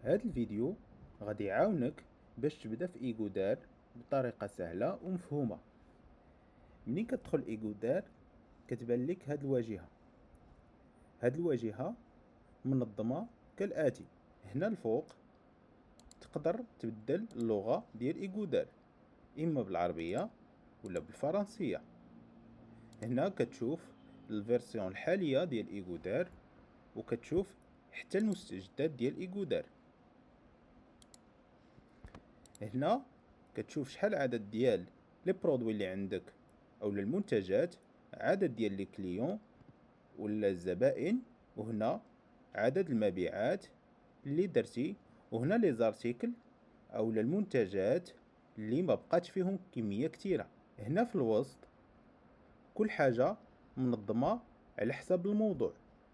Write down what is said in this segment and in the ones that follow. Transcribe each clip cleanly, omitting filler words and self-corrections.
هذا الفيديو غادي يعاونك باش تبدا في ايغودار بطريقه سهله ومفهومه. منين كتدخل ايغودار كتبان لك هاد الواجهه منظمه كالاتي. هنا الفوق تقدر تبدل اللغه ديال ايغودار اما بالعربيه ولا بالفرنسيه. هنا كتشوف الفيرسيون الحاليه ديال ايغودار وكتشوف حتى المستجدات ديال ايغودار. هنا كتشوف شحال عدد ديال لي برودوي اللي عندك اولا المنتجات، عدد ديال لي كليون ولا الزبائن، وهنا عدد المبيعات اللي درتي، وهنا لي زارتيكل اولا المنتجات اللي ما بقاتش فيهم كميه كتيره. هنا في الوسط كل حاجه منظمه على حسب الموضوع.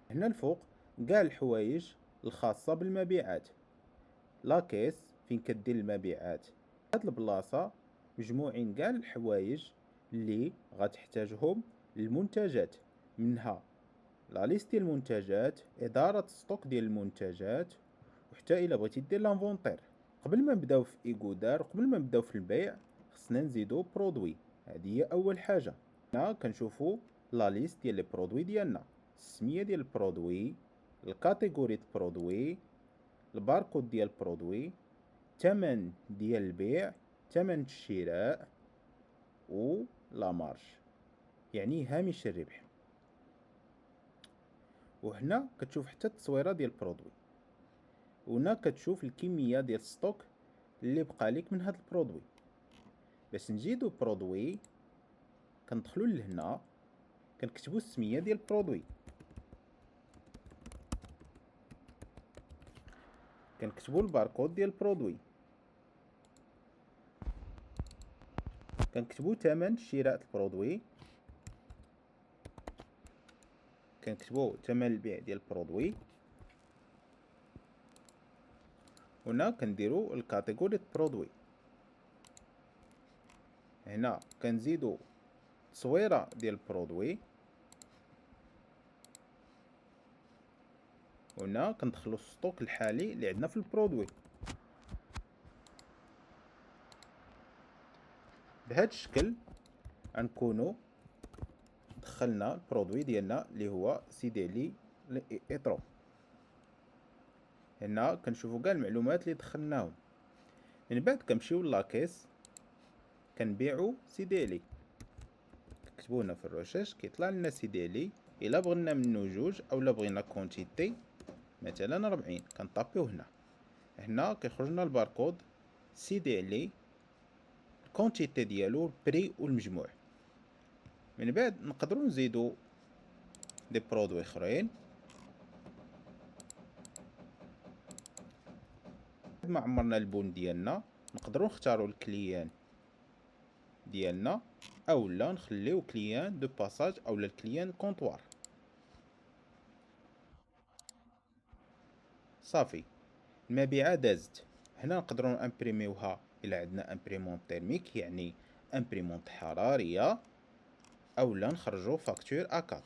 هنا الفوق كاع الحوايج الخاصه بالمبيعات، لاكيس فين كدير المبيعات. هاد البلاصه مجموعين كاع الحوايج اللي غتحتاجهم المنتجات، منها لا ليست ديال المنتجات، اداره ستوك ديال المنتجات، وحتى الا بغيتي دير لانفونتير. قبل ما نبداو في ايغودار، قبل ما نبداو في البيع، خصنا نزيدو برودوي. هذه هي اول حاجه. هنا كنشوفو لا ليست ديال لي برودوي ديالنا، السميه ديال البرودوي، الكاتيجوري ديال البرودوي، الباركود ديال البرودوي، الثمن ديال البيع، ثمن الشراء، و لا مارج يعني هامش الربح. وهنا كتشوف حتى التصويره ديال البرودوي، وهنا كتشوف الكميه ديال الستوك اللي بقى لك من هذا البرودوي. باش نزيدو برودوي كندخلو لهنا كنكتبو السميه ديال البرودوي، كنكتبو الباركود ديال البرودوي، كنكتبو ثمن شراء البرودوي، كنكتبو ثمن البيع ديال البرودوي. هنا كنديرو الكاتيجوري برودوي. هنا كنزيدو تصويره ديال البرودوي، وهنا كندخلو الستوك الحالي اللي عندنا في البرودوي. بهذا الشكل غنكونو دخلنا البرودوي ديالنا اللي هو سيديلي ايترو. هنا كنشوفو كاع المعلومات اللي دخلناهم. من بعد كنمشيو لاكيس كنبيعو سيديلي، كتبو هنا في الرشاش كيطلع لنا سيديلي. الا بغينا منو جوج اولا بغينا كونتيتي مثلا 40 كنطابيو هنا كيخرج لنا الباركود سيديلي، الكونتيتي ديالو، البري والمجموع. من بعد نقدروا نزيدو دي برودوي اخرين. ما عمرنا البون ديالنا نقدروا نختاروا الكليان ديالنا اولا نخليو كليان دو باساج اولا الكليان كونطوار. صافي المبيعات دازت. هنا نقدروا امبريميوها الا عندنا امبريمونت تيرميك يعني امبريمونت حراريه، اولا نخرجوا فاكتور A4.